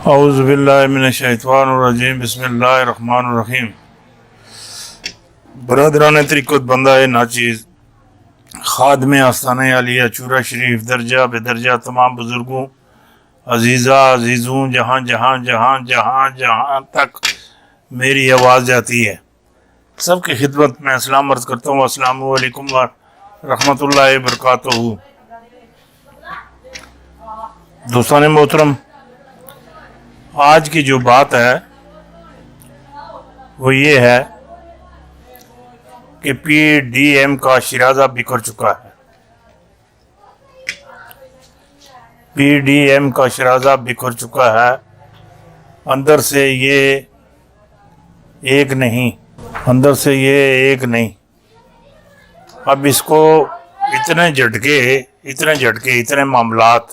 اعوذ باللہ من الشیطان الرجیم بسم اللہ الرحمن الرحیم۔ برادران طریقت بندہ ناچیز خادم آستانہ عالیہ چورا شریف درجہ بے درجہ تمام بزرگوں عزیزوں جہاں جہاں جہاں جہاں جہاں تک میری آواز جاتی ہے سب کی خدمت میں اسلام عرض کرتا ہوں۔ السلام علیکم ورحمۃ اللہ وبرکاتہ۔ دوستان محترم، آج کی جو بات ہے وہ یہ ہے کہ پی ڈی ایم کا شیرازہ بکھر چکا ہے۔ پی ڈی ایم کا شیرازہ بکھر چکا ہے، اندر سے یہ ایک نہیں، اب اس کو اتنے جھٹکے معاملات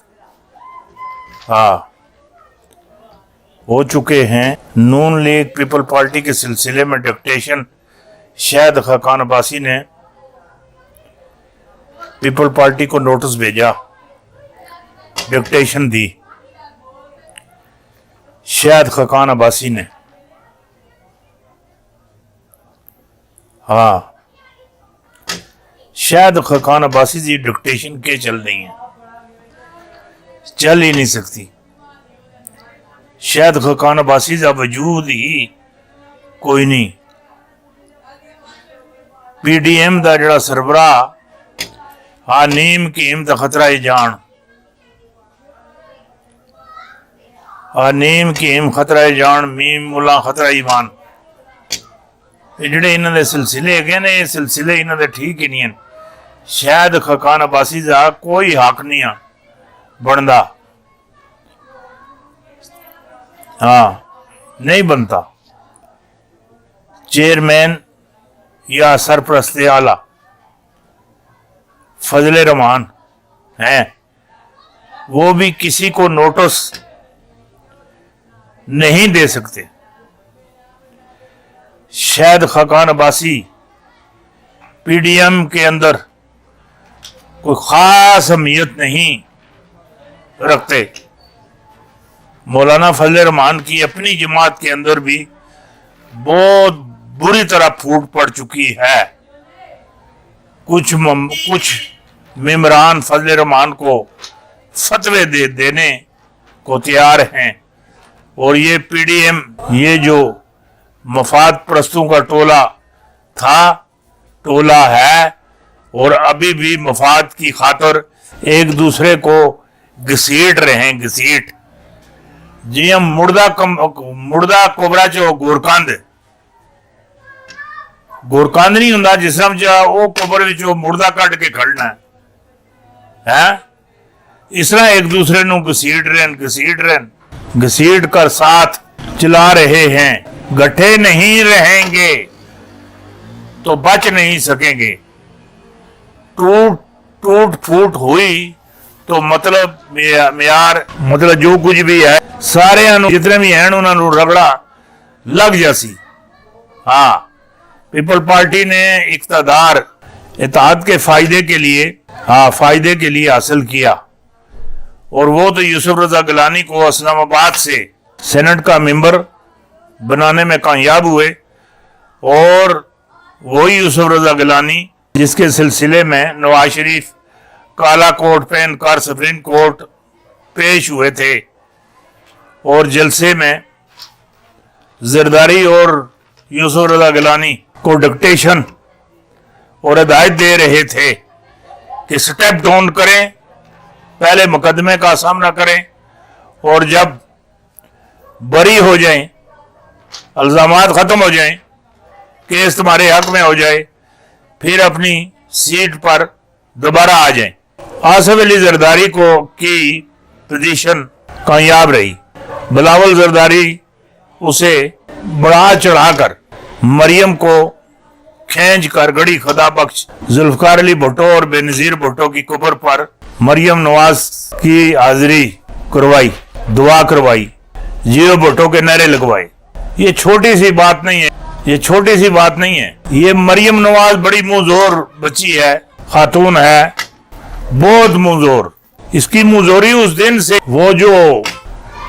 ہو چکے ہیں۔ نون لیگ پیپل پارٹی کے سلسلے میں ڈکٹیشن شاہد خاقان عباسی نے پیپل پارٹی کو نوٹس بھیجا، ڈکٹیشن دی شاہد خاقان عباسی نے۔ شاہد خاقان عباسی جی ڈکٹیشن کے چل رہی ہیں، چل ہی نہیں سکتی۔ شاہد خاقان عباسی کا وجود ہی کوئی نہیں۔ پی ڈی ایم دا جڑا سربراہ نیم کی امت خطرہ جان، نیم کی ام خطرہ جان، میم ملا خطرہ ایمان، یہ جڑے انہوں نے سلسلے گئے نا، یہ سلسلے انہوں نے ٹھیک ہی نہیں ہیں۔ شاہد خاقان عباسی کا کوئی حق نہیں بنتا، نہیں بنتا۔ چیئرمین یا سرپرست اعلیٰ فضل رحمان ہیں، وہ بھی کسی کو نوٹس نہیں دے سکتے۔ Shahid Khaqan Abbasi P D M کے اندر کوئی خاص اہمیت نہیں رکھتے۔ مولانا فضل رحمان کی اپنی جماعت کے اندر بھی بہت بری طرح پھوٹ پڑ چکی ہے۔ کچھ ممبران فضل رحمان کو فتوے دینے کو تیار ہیں، اور یہ پی ڈی ایم، یہ جو مفاد پرستوں کا ٹولہ ہے، اور ابھی بھی مفاد کی خاطر ایک دوسرے کو گھسیٹ رہے ہیں، جی ہم مردہ کوبرا چو گورکاند نہیں ہوں جس طرح وہ کوبر مردہ کٹ کے کھڑنا ہے، اس طرح ایک دوسرے نو گھسیٹ کر ساتھ چلا رہے ہیں۔ گٹھے نہیں رہیں گے تو بچ نہیں سکیں گے۔ ٹوٹ پھوٹ ہوئی تو مطلب جو کچھ بھی ہے سارے جتنے بھی ہیں انہوں نے رگڑا لگ جاسی۔ پیپل پارٹی نے اقتدار اتحاد کے فائدے کے لیے حاصل کیا، اور وہ تو یوسف رضا گیلانی کو اسلام آباد سے سینٹ کا ممبر بنانے میں کامیاب ہوئے، اور وہی یوسف رضا گیلانی جس کے سلسلے میں نواز شریف کالا کوٹ پہن کر سپریم کورٹ پیش ہوئے تھے، اور جلسے میں زرداری اور یوسف رضا گیلانی کو ڈکٹیشن اور ہدایت دے رہے تھے کہ سٹیپ ڈاؤن کریں، پہلے مقدمے کا سامنا کریں، اور جب بری ہو جائیں، الزامات ختم ہو جائیں، کیس تمہارے حق میں ہو جائے، پھر اپنی سیٹ پر دوبارہ آ جائیں۔ آصف علی زرداری کی پوزیشن کامیاب رہی۔ بلاول زرداری اسے بڑھا چڑھا کر مریم کو کھینچ کر گڑی خدا بخش ذوالفقار علی بھٹو اور بے نظیر بھٹو کی قبر پر مریم نواز کی حاضری کروائی، دعا کروائی، جیو بھٹو کے نعرے لگوائے۔ یہ چھوٹی سی بات نہیں ہے، یہ مریم نواز بڑی منظور بچی ہے، خاتون ہے، بہت منظور۔ اس کی منظوری اس دن سے وہ جو